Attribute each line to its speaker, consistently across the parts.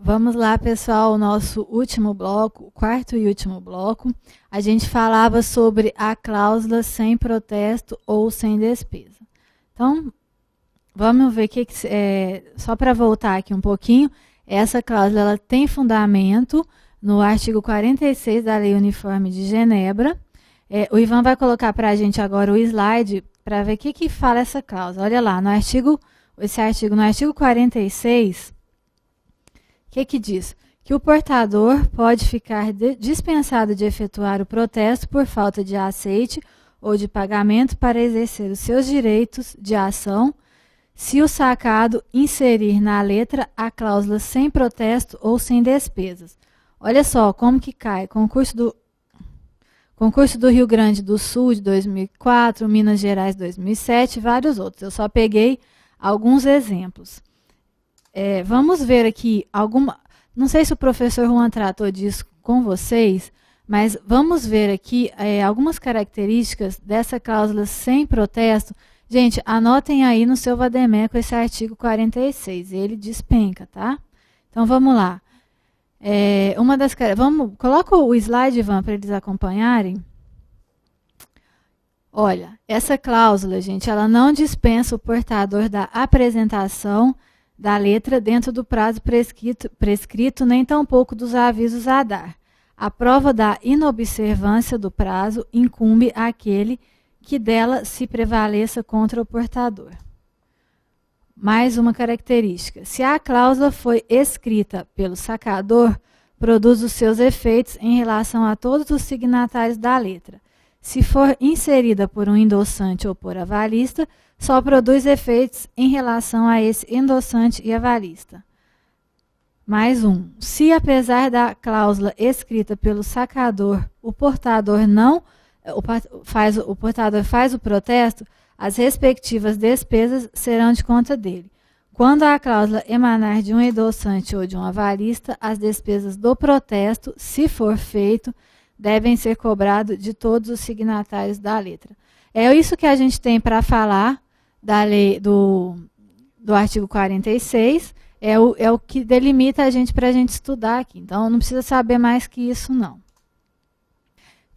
Speaker 1: Vamos lá, pessoal, o nosso último bloco, o quarto e último bloco. A gente falava sobre a cláusula sem protesto ou sem despesa. Então, vamos ver só para voltar aqui um pouquinho, essa cláusula ela tem fundamento no artigo 46 da Lei Uniforme de Genebra. O Ivan vai colocar para a gente agora o slide para ver o que fala essa cláusula. Olha lá, no artigo 46... O que diz? Que o portador pode ficar dispensado de efetuar o protesto por falta de aceite ou de pagamento para exercer os seus direitos de ação, se o sacado inserir na letra a cláusula sem protesto ou sem despesas. Olha só como que cai. Concurso do Rio Grande do Sul de 2004, Minas Gerais 2007 e vários outros. Eu só peguei alguns exemplos. Vamos ver aqui não sei se o professor Juan tratou disso com vocês, mas vamos ver aqui algumas características dessa cláusula sem protesto. Gente, anotem aí no seu vademécum esse artigo 46, ele despenca, tá? Então vamos lá. Coloca o slide, Ivan, para eles acompanharem. Olha, essa cláusula, gente, ela não dispensa o portador da apresentação da letra dentro do prazo prescrito, nem tampouco dos avisos a dar. A prova da inobservância do prazo incumbe àquele que dela se prevaleça contra o portador. Mais uma característica. Se a cláusula foi escrita pelo sacador, produz os seus efeitos em relação a todos os signatários da letra. Se for inserida por um endossante ou por avalista, só produz efeitos em relação a esse endossante e avalista. Mais um. Se, apesar da cláusula escrita pelo sacador, o portador faz o protesto, as respectivas despesas serão de conta dele. Quando a cláusula emanar de um endossante ou de um avalista, as despesas do protesto, se for feito, devem ser cobrados de todos os signatários da letra. É isso que a gente tem para falar da lei do artigo 46, é o que delimita a gente para a gente estudar aqui. Então, não precisa saber mais que isso, não.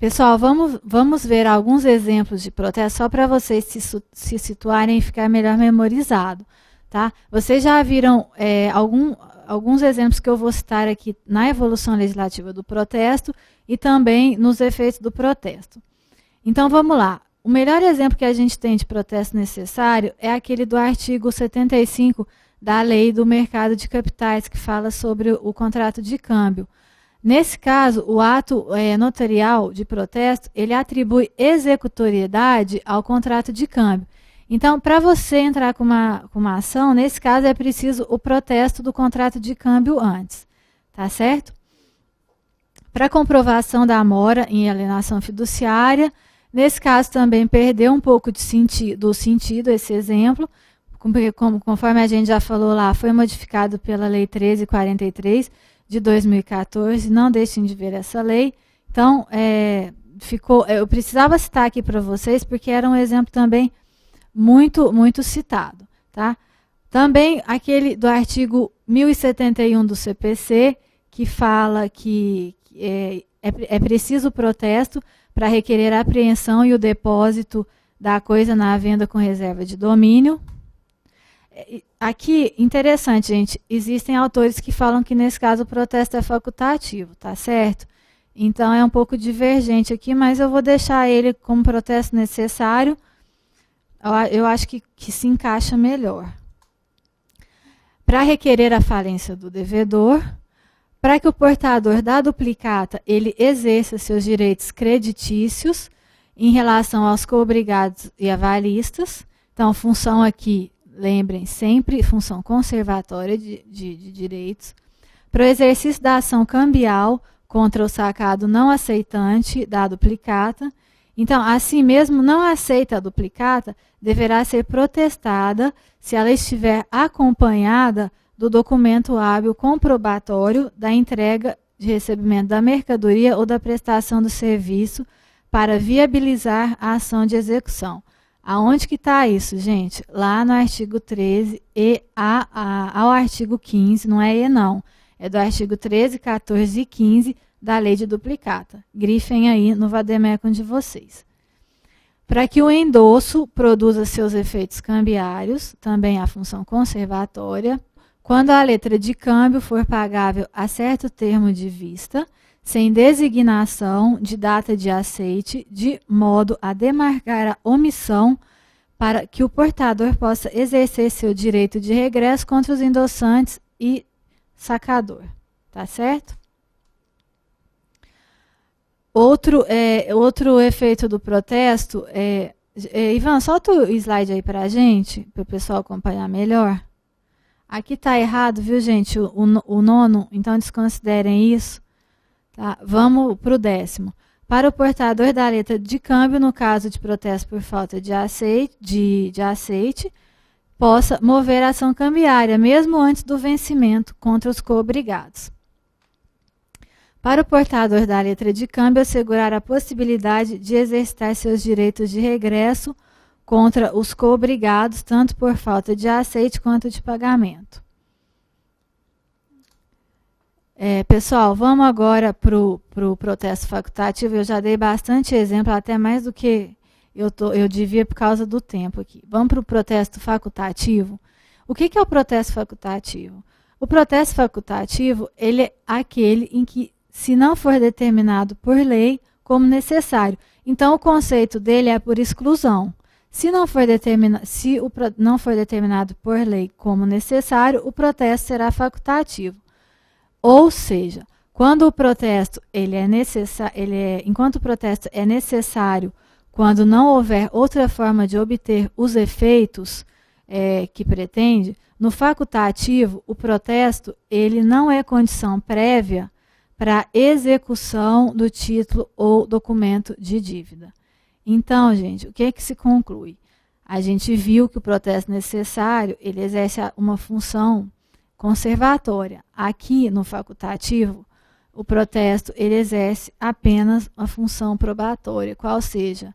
Speaker 1: Pessoal, vamos ver alguns exemplos de protesto, só para vocês se situarem e ficar melhor memorizado. Tá? Vocês já viram alguns exemplos que eu vou citar aqui na evolução legislativa do protesto e também nos efeitos do protesto. Então, vamos lá. O melhor exemplo que a gente tem de protesto necessário é aquele do artigo 75 da Lei do Mercado de Capitais, que fala sobre o contrato de câmbio. Nesse caso, o ato notarial de protesto, ele atribui executoriedade ao contrato de câmbio. Então, para você entrar com uma ação, nesse caso é preciso o protesto do contrato de câmbio antes, tá certo? Para conprovação da mora em alienação fiduciária, nesse caso também perdeu um pouco do sentido esse exemplo, conforme a gente já falou lá, foi modificado pela Lei 1343 de 2014, não deixem de ver essa lei. Então, eu precisava citar aqui para vocês, porque era um exemplo também muito, muito citado. Tá? Também aquele do artigo 1071 do CPC, que fala que é preciso protesto para requerer a apreensão e o depósito da coisa na venda com reserva de domínio. Aqui, interessante, gente, existem autores que falam que nesse caso o protesto é facultativo, tá certo? Então é um pouco divergente aqui, mas eu vou deixar ele como protesto necessário. Eu acho que se encaixa melhor. Para requerer a falência do devedor, para que o portador da duplicata ele exerça seus direitos creditícios em relação aos coobrigados e avalistas. Então, função aqui, lembrem sempre, função conservatória de direitos. Para o exercício da ação cambial contra o sacado não aceitante da duplicata Então, assim mesmo, não aceita a duplicata, deverá ser protestada se ela estiver acompanhada do documento hábil comprobatório da entrega de recebimento da mercadoria ou da prestação do serviço para viabilizar a ação de execução. Aonde que está isso, gente? Lá no artigo 13 e ao artigo 15, não é E não, é do artigo 13, 14 e 15 da lei de duplicata. Grifem aí no vademecum de vocês. Para que o endosso produza seus efeitos cambiários, também a função conservatória, quando a letra de câmbio for pagável a certo termo de vista, sem designação de data de aceite, de modo a demarcar a omissão para que o portador possa exercer seu direito de regresso contra os endossantes e sacador. Tá certo? Outro efeito do protesto Ivan, solta o slide aí para a gente, para o pessoal acompanhar melhor. Aqui está errado, viu, gente? O nono, então desconsiderem isso. Tá? Vamos para o 10º. Para o portador da letra de câmbio, no caso de protesto por falta de aceite, possa mover ação cambiária, mesmo antes do vencimento, contra os coobrigados. Para o portador da letra de câmbio, assegurar a possibilidade de exercitar seus direitos de regresso contra os coobrigados, tanto por falta de aceite quanto de pagamento. Pessoal, vamos agora para o protesto facultativo. Eu já dei bastante exemplo, até mais do que eu devia por causa do tempo aqui. Vamos para o protesto facultativo. O que é o protesto facultativo? O protesto facultativo, ele é aquele em que, se não for determinado por lei, como necessário. Então, o conceito dele é por exclusão. Se não for determinado por lei como necessário, o protesto será facultativo. Ou seja, quando o protesto enquanto o protesto é necessário, quando não houver outra forma de obter os efeitos que pretende, no facultativo, o protesto ele não é condição prévia para execução do título ou documento de dívida. Então, gente, o que é que se conclui? A gente viu que o protesto necessário ele exerce uma função conservatória. Aqui, no facultativo, o protesto ele exerce apenas a função probatória, qual seja,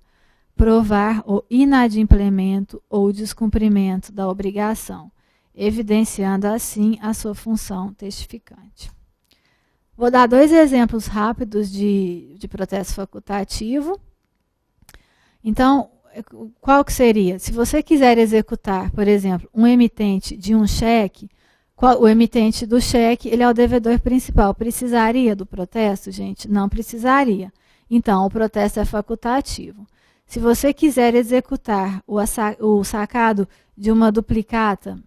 Speaker 1: provar o inadimplemento ou descumprimento da obrigação, evidenciando assim a sua função testificante. Vou dar 2 exemplos rápidos de protesto facultativo. Então, qual que seria? Se você quiser executar, por exemplo, um emitente de um cheque, o emitente do cheque ele é o devedor principal. Precisaria do protesto, gente? Não precisaria. Então, o protesto é facultativo. Se você quiser executar o sacado de uma duplicata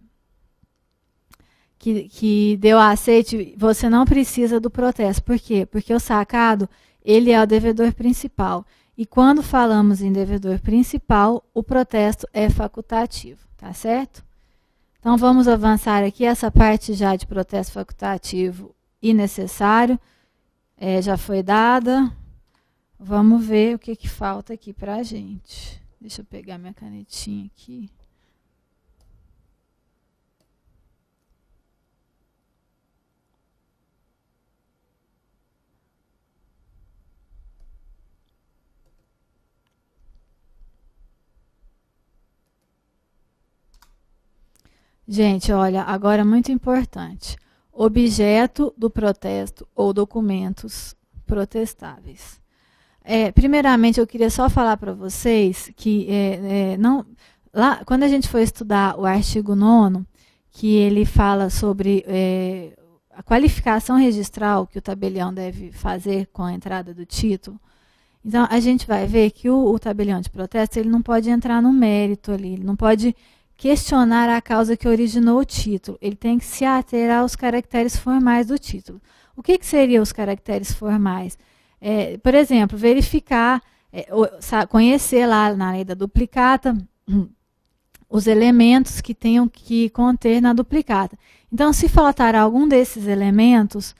Speaker 1: que deu aceite, você não precisa do protesto. Por quê? Porque o sacado ele é o devedor principal. E quando falamos em devedor principal, o protesto é facultativo. Tá certo? Então, vamos avançar aqui. Essa parte já de protesto facultativo e necessário já foi dada. Vamos ver o que falta aqui para a gente. Deixa eu pegar minha canetinha aqui. Gente, olha, agora muito importante. Objeto do protesto ou documentos protestáveis. Primeiramente, eu queria só falar para vocês que lá, quando a gente for estudar o artigo 9º, que ele fala sobre a qualificação registral que o tabelião deve fazer com a entrada do título, então a gente vai ver que o tabelião de protesto ele não pode entrar no mérito ali, ele não pode questionar a causa que originou o título. Ele tem que se ater aos caracteres formais do título. O que seriam os caracteres formais? Por exemplo, verificar, conhecer lá na lei da duplicata os elementos que tenham que conter na duplicata. Então, se faltar algum desses elementos,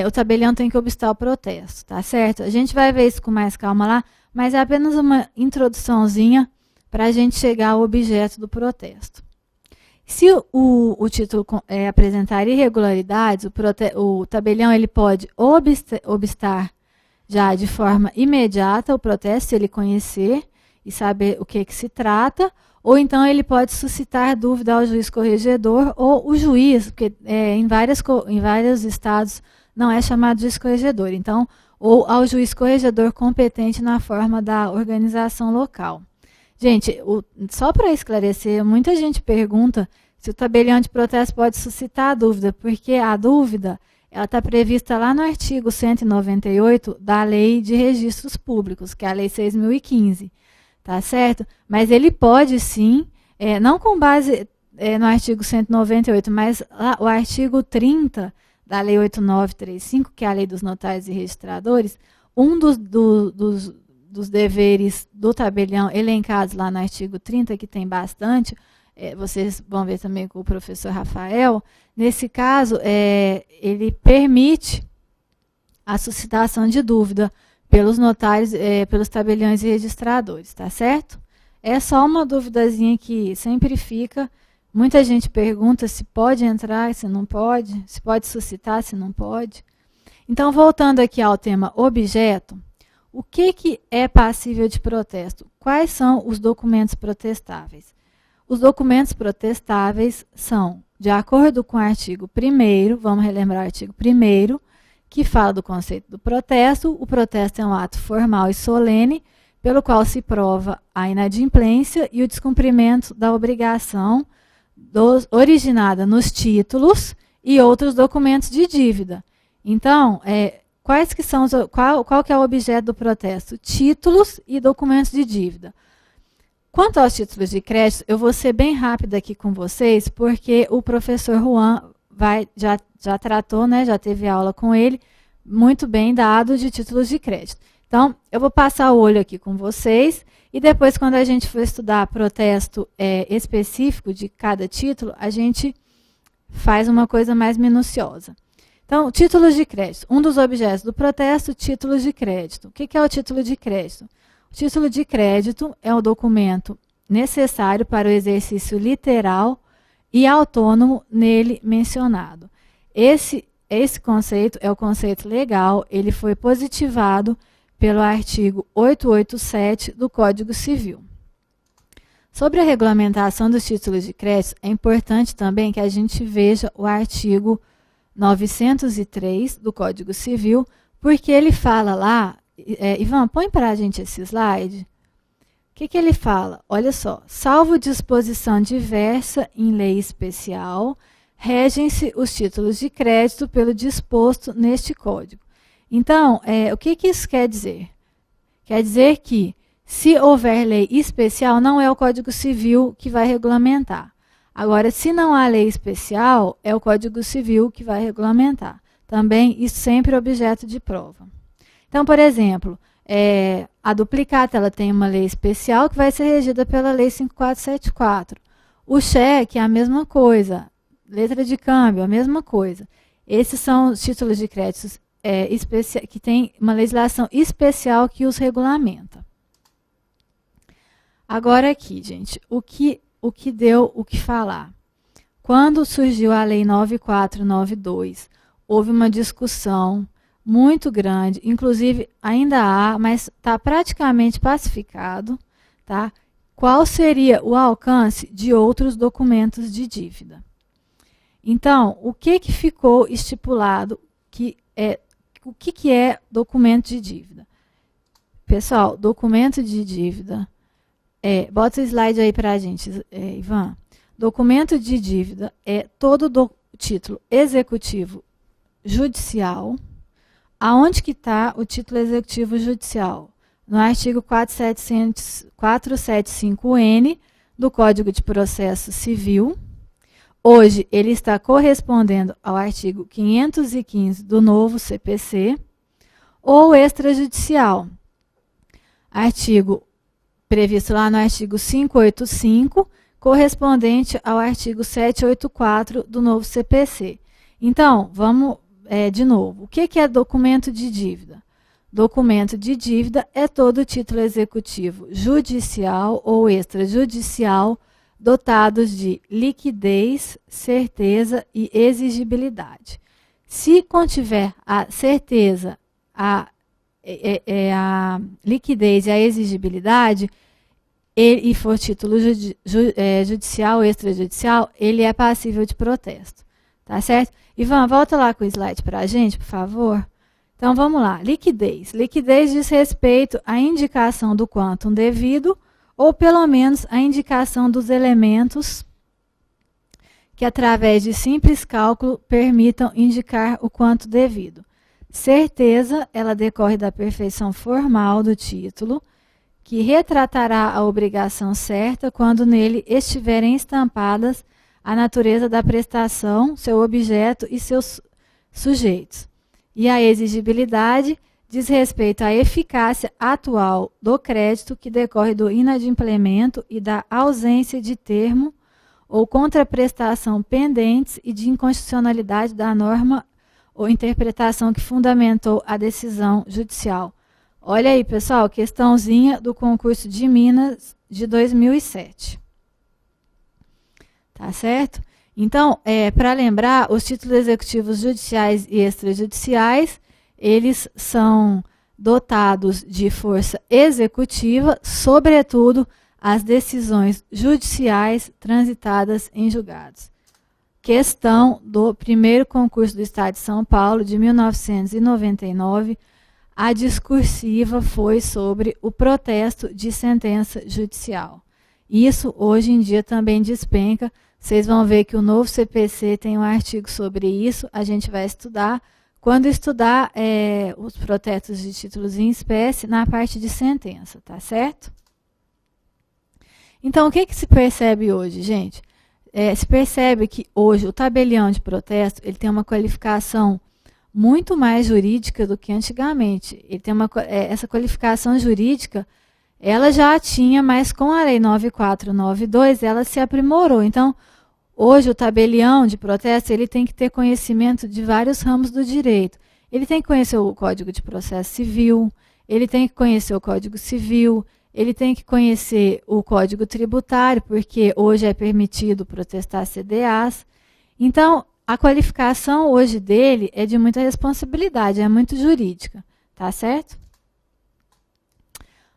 Speaker 1: o tabelião tem que obstar o protesto, tá certo? A gente vai ver isso com mais calma lá, mas é apenas uma introduçãozinha para a gente chegar ao objeto do protesto. Se o título apresentar irregularidades, o tabelião ele pode obstar já de forma imediata o protesto, se ele conhecer e saber o que se trata, ou então ele pode suscitar dúvida ao juiz corregedor ou o juiz, porque em vários estados não é chamado juiz corregedor, então, ou ao juiz corregedor competente na forma da organização local. Gente, só para esclarecer, muita gente pergunta se o tabelião de protesto pode suscitar dúvida, porque a dúvida ela está prevista lá no artigo 198 da Lei de Registros Públicos, que é a Lei 6.015, tá certo? Mas ele pode sim, não com base no artigo 198, mas lá, o artigo 30 da Lei 8935, que é a Lei dos Notários e Registradores, um dos deveres do tabelião elencados lá no artigo 30, que tem bastante, vocês vão ver também com o professor Rafael, nesse caso, ele permite a suscitação de dúvida pelos notários, pelos tabeliões e registradores, tá certo? É só uma duvidazinha que sempre fica. Muita gente pergunta se pode entrar, se não pode, se pode suscitar, se não pode. Então, voltando aqui ao tema objeto, o que é passível de protesto? Quais são os documentos protestáveis? Os documentos protestáveis são, de acordo com o artigo 1º, vamos relembrar o artigo 1º, que fala do conceito do protesto. O protesto é um ato formal e solene, pelo qual se prova a inadimplência e o descumprimento da obrigação originada nos títulos e outros documentos de dívida. Então, qual que é o objeto do protesto? Títulos e documentos de dívida. Quanto aos títulos de crédito, eu vou ser bem rápida aqui com vocês, porque o professor Juan já tratou, né, já teve aula com ele, muito bem dado de títulos de crédito. Então, eu vou passar o olho aqui com vocês, e depois, quando a gente for estudar protesto específico de cada título, a gente faz uma coisa mais minuciosa. Então, títulos de crédito. Um dos objetos do protesto, títulos de crédito. O que é o título de crédito? O título de crédito é o documento necessário para o exercício literal e autônomo nele mencionado. Esse conceito é o conceito legal, ele foi positivado pelo artigo 887 do Código Civil. Sobre a regulamentação dos títulos de crédito, é importante também que a gente veja o artigo 903 do Código Civil, porque ele fala lá, Ivan, põe para a gente esse slide. O que ele fala? Olha só, salvo disposição diversa em lei especial, regem-se os títulos de crédito pelo disposto neste Código. Então, o que isso quer dizer? Quer dizer que, se houver lei especial, não é o Código Civil que vai regulamentar. Agora, se não há lei especial, é o Código Civil que vai regulamentar. Também, isso sempre é objeto de prova. Então, por exemplo, a duplicata ela tem uma lei especial que vai ser regida pela Lei 5474. O cheque é a mesma coisa. Letra de câmbio, a mesma coisa. Esses são os títulos de créditos que tem uma legislação especial que os regulamenta. Agora aqui, gente, o que deu o que falar? Quando surgiu a Lei 9492, houve uma discussão muito grande, inclusive ainda há, mas está praticamente pacificado, tá? Qual seria o alcance de outros documentos de dívida? Então, o que ficou estipulado o que é documento de dívida? Pessoal, documento de dívida, bota o slide aí para a gente, Ivan. Documento de dívida é todo título executivo judicial. Aonde que está o título executivo judicial? No artigo 475-N do Código de Processo Civil. Hoje, ele está correspondendo ao artigo 515 do novo CPC, ou extrajudicial. Artigo previsto lá no artigo 585, correspondente ao artigo 784 do novo CPC. Então, vamos de novo. O que é documento de dívida? documento de dívida é todo título executivo judicial ou extrajudicial dotados de liquidez, certeza e exigibilidade. Se contiver a certeza, a liquidez e a exigibilidade, e for título judicial ou extrajudicial, ele é passível de protesto. Tá certo? Ivan, volta lá com o slide para a gente, por favor. Então, vamos lá. Liquidez. Liquidez diz respeito à indicação do quantum devido, ou pelo menos a indicação dos elementos que, através de simples cálculo, permitam indicar o quanto devido. Certeza, ela decorre da perfeição formal do título, que retratará a obrigação certa quando nele estiverem estampadas a natureza da prestação, seu objeto e seus sujeitos. E a exigibilidade diz respeito à eficácia atual do crédito que decorre do inadimplemento e da ausência de termo ou contraprestação pendentes e de inconstitucionalidade da norma ou interpretação que fundamentou a decisão judicial. Olha aí, pessoal, questãozinha do concurso de Minas de 2007. Tá certo? Então, para lembrar, os títulos executivos judiciais e extrajudiciais, eles são dotados de força executiva, sobretudo as decisões judiciais transitadas em julgados. Questão do primeiro concurso do Estado de São Paulo, de 1999, a discursiva foi sobre o protesto de sentença judicial. Isso, hoje em dia, também despenca. Vocês vão ver que o novo CPC tem um artigo sobre isso, a gente vai estudar. Quando estudar os protestos de títulos em espécie, na parte de sentença, tá certo? Então, o que se percebe hoje, gente? Se percebe que hoje o tabelião de protesto ele tem uma qualificação muito mais jurídica do que antigamente. Ele tem essa qualificação jurídica, ela já tinha, mas com a Lei 9492 ela se aprimorou. Então, hoje o tabelião de protesto ele tem que ter conhecimento de vários ramos do direito. Ele tem que conhecer o Código de Processo Civil, ele tem que conhecer o Código Civil, ele tem que conhecer o Código Tributário, porque hoje é permitido protestar CDAs. Então, a qualificação hoje dele é de muita responsabilidade, é muito jurídica, tá certo?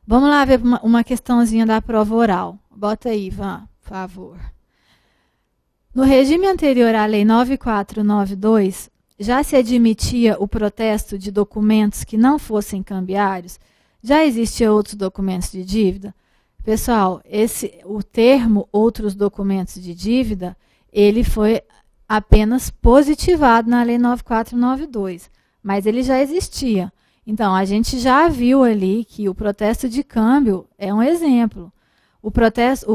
Speaker 1: Vamos lá ver uma questãozinha da prova oral. Bota aí, Ivan, por favor. No regime anterior à Lei 9492, já se admitia o protesto de documentos que não fossem cambiários? Já existiam outros documentos de dívida? Pessoal, o termo outros documentos de dívida, ele foi apenas positivado na Lei 9492, mas ele já existia. Então, a gente já viu ali que o protesto de câmbio é um exemplo. O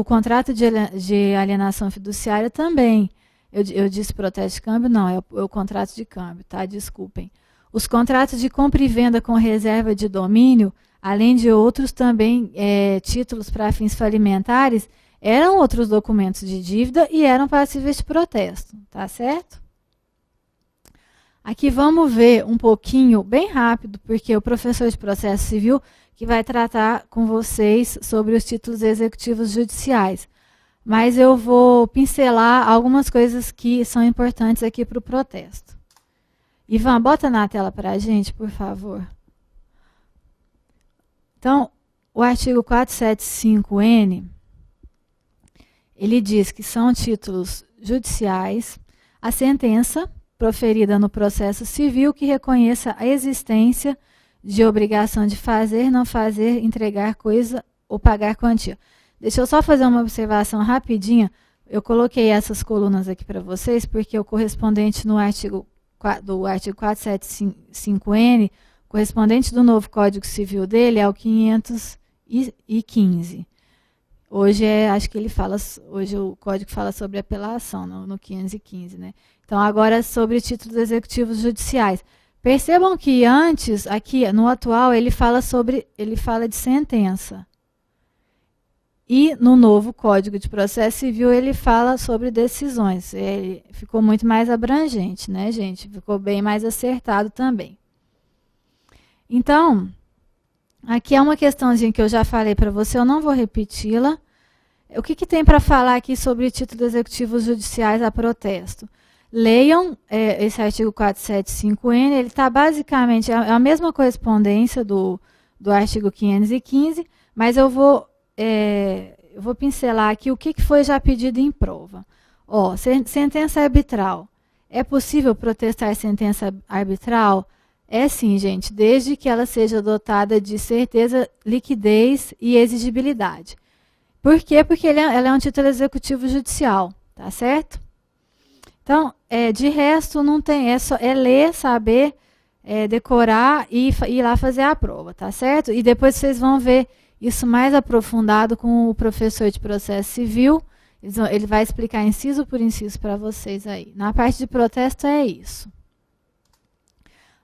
Speaker 1: contrato de alienação fiduciária também. Eu disse protesto de câmbio? Não, é o contrato de câmbio, tá? Desculpem. Os contratos de compra e venda com reserva de domínio, além de outros também títulos para fins falimentares, eram outros documentos de dívida e eram passíveis de protesto, tá certo? Aqui vamos ver um pouquinho, bem rápido, porque o professor de processo civil que vai tratar com vocês sobre os títulos executivos judiciais. Mas eu vou pincelar algumas coisas que são importantes aqui para o protesto. Ivan, bota na tela para a gente, por favor. Então, o artigo 475-N, ele diz que são títulos judiciais a sentença proferida no processo civil que reconheça a existência de obrigação de fazer, não fazer, entregar coisa ou pagar quantia. Deixa eu só fazer uma observação rapidinha. Eu coloquei essas colunas aqui para vocês, porque o correspondente do artigo 475-N, correspondente do novo Código Civil dele é o 515. Hoje acho que hoje o código fala sobre apelação, no 515, né? Então, agora é sobre títulos executivos judiciais. Percebam que antes, aqui no atual, ele fala de sentença. E no novo Código de Processo Civil ele fala sobre decisões. Ele ficou muito mais abrangente, né, gente? Ficou bem mais acertado também. Então, aqui é uma questãozinha que eu já falei para você, eu não vou repeti-la. O que tem para falar aqui sobre títulos executivos judiciais a protesto? Leiam esse artigo 475N, ele está basicamente, é a mesma correspondência do artigo 515, mas eu vou pincelar aqui o que foi já pedido em prova. Ó, sentença arbitral. É possível protestar sentença arbitral? É sim, gente, desde que ela seja dotada de certeza, liquidez e exigibilidade. Por quê? Porque ela é um título executivo judicial, tá certo? Então, de resto, não tem, é ler, saber, decorar e ir lá fazer a prova, tá certo? E depois vocês vão ver isso mais aprofundado com o professor de processo civil. Ele vai explicar inciso por inciso para vocês aí. Na parte de protesto é isso.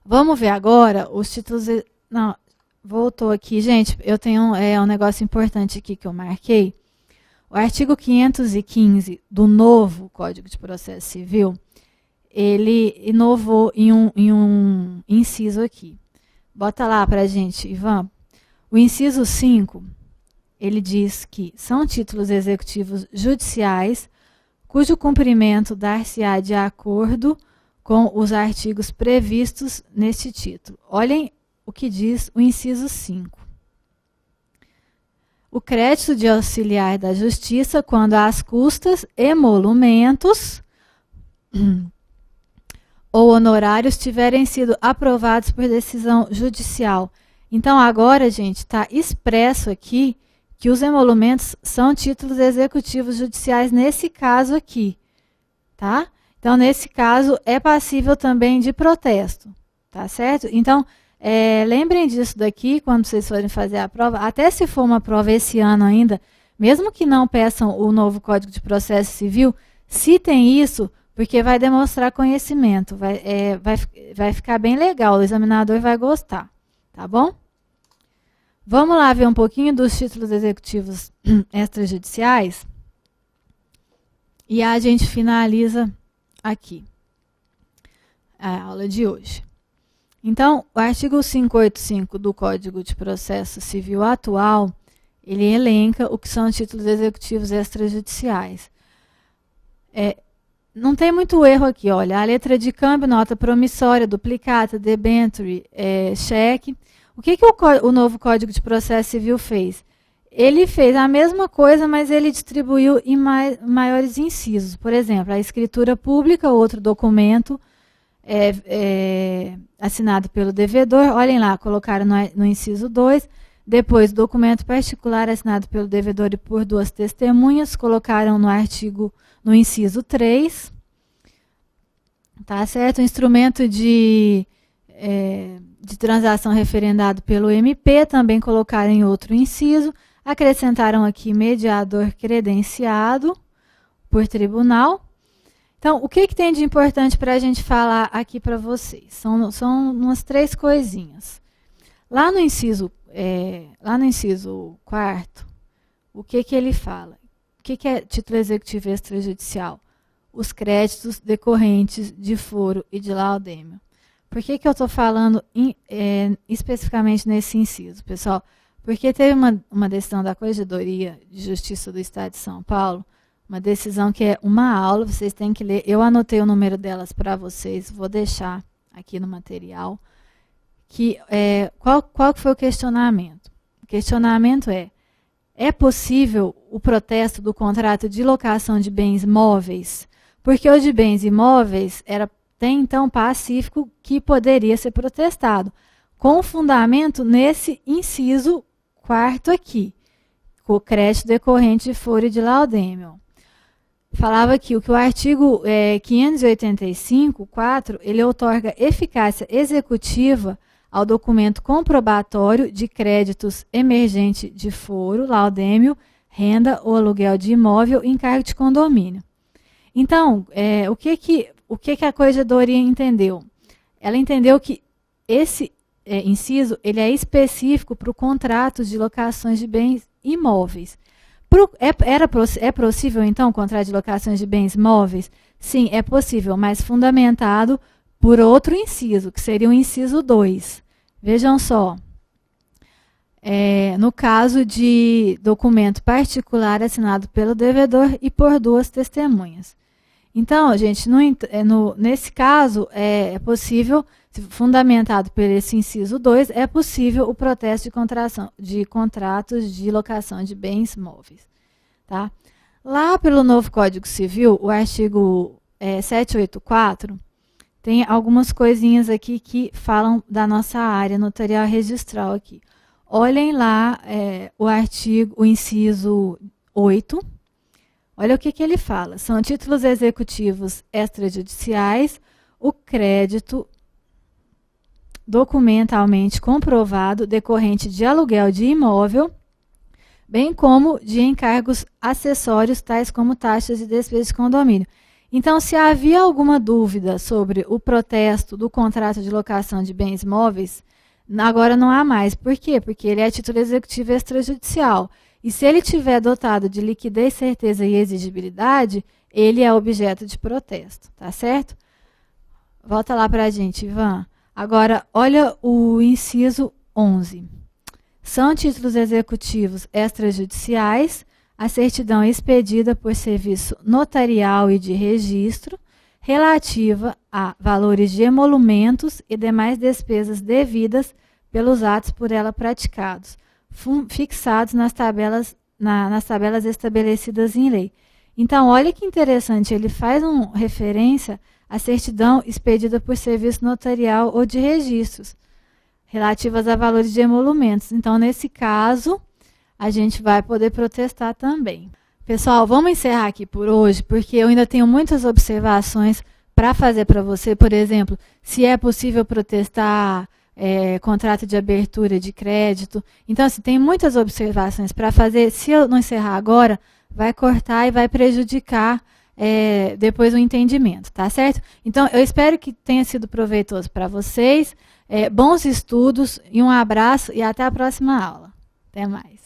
Speaker 1: Vamos ver agora os títulos... Não, voltou aqui. Gente, eu tenho um negócio importante aqui que eu marquei. O artigo 515 do novo Código de Processo Civil, ele inovou em um inciso aqui. Bota lá para a gente, Ivan. O inciso 5, ele diz que são títulos executivos judiciais cujo cumprimento dar-se-á de acordo com os artigos previstos neste título. Olhem o que diz o inciso 5. O crédito de auxiliar da justiça quando as custas, emolumentos ou honorários tiverem sido aprovados por decisão judicial. Então, agora, gente, está expresso aqui que os emolumentos são títulos executivos judiciais nesse caso aqui, tá? Então, nesse caso, é passível também de protesto, tá certo? Então, lembrem disso daqui quando vocês forem fazer a prova, até se for uma prova esse ano ainda, mesmo que não peçam o novo Código de Processo Civil, citem isso, porque vai demonstrar conhecimento, vai ficar bem legal, o examinador vai gostar, tá bom? Vamos lá ver um pouquinho dos títulos executivos extrajudiciais e a gente finaliza aqui a aula de hoje. Então, o artigo 585 do Código de Processo Civil atual, ele elenca o que são títulos executivos extrajudiciais. Não tem muito erro aqui, olha, a letra de câmbio, nota promissória, duplicata, debenture, cheque. O que o novo Código de Processo Civil fez? Ele fez a mesma coisa, mas ele distribuiu em maiores incisos. Por exemplo, a escritura pública, outro documento assinado pelo devedor. Olhem lá, colocaram no inciso 2. Depois, documento particular assinado pelo devedor e por duas testemunhas. Colocaram no inciso 3. Tá certo? O instrumento de transação referendado pelo MP, também colocaram em outro inciso. Acrescentaram aqui mediador credenciado por tribunal. Então, o que tem de importante para a gente falar aqui para vocês? São umas 3 coisinhas. Lá no inciso 4º, o que ele fala? O que é título executivo extrajudicial? Os créditos decorrentes de foro e de laudêmio. Por que eu estou falando especificamente nesse inciso, pessoal? Porque teve uma decisão da Corregedoria de Justiça do Estado de São Paulo, uma decisão que é uma aula, vocês têm que ler. Eu anotei o número delas para vocês, vou deixar aqui no material. Qual que foi o questionamento? O questionamento é possível o protesto do contrato de locação de bens móveis? Porque o de bens imóveis era até então pacífico que poderia ser protestado, com fundamento nesse inciso 4º aqui, com o crédito decorrente de foro e de laudêmio. Falava aqui que o artigo 585, 4, ele outorga eficácia executiva ao documento comprobatório de créditos emergente de foro, laudêmio, renda ou aluguel de imóvel em cargo de condomínio. Então, o que a Corregedoria entendeu? Ela entendeu que esse inciso ele é específico para o contrato de locações de bens imóveis. É possível, então, o contrato de locações de bens móveis? Sim, é possível, mas fundamentado por outro inciso, que seria o inciso 2. Vejam só, no caso de documento particular assinado pelo devedor e por duas testemunhas. Então, gente, nesse caso, é possível, fundamentado por esse inciso 2, é possível o protesto de contração de contratos de locação de bens móveis. Tá? Lá pelo novo Código Civil, o artigo 784, tem algumas coisinhas aqui que falam da nossa área notarial registral aqui. Olhem lá o inciso 8. Olha o que ele fala. São títulos executivos extrajudiciais, o crédito documentalmente comprovado decorrente de aluguel de imóvel, bem como de encargos acessórios, tais como taxas e despesas de condomínio. Então, se havia alguma dúvida sobre o protesto do contrato de locação de bens móveis, agora não há mais. Por quê? Porque ele é título executivo extrajudicial. E se ele tiver dotado de liquidez, certeza e exigibilidade, ele é objeto de protesto, tá certo? Volta lá para a gente, Ivan. Agora, olha o inciso 11. São títulos executivos extrajudiciais, a certidão expedida por serviço notarial e de registro, relativa a valores de emolumentos e demais despesas devidas pelos atos por ela praticados, fixados nas tabelas estabelecidas em lei. Então, olha que interessante, ele faz uma referência à certidão expedida por serviço notarial ou de registros, relativas a valores de emolumentos. Então, nesse caso, a gente vai poder protestar também. Pessoal, vamos encerrar aqui por hoje, porque eu ainda tenho muitas observações para fazer para você. Por exemplo, se é possível protestar contrato de abertura de crédito. Então, assim, tem muitas observações para fazer. Se eu não encerrar agora, vai cortar e vai prejudicar depois o entendimento, tá certo? Então, eu espero que tenha sido proveitoso para vocês. Bons estudos e um abraço e até a próxima aula. Até mais.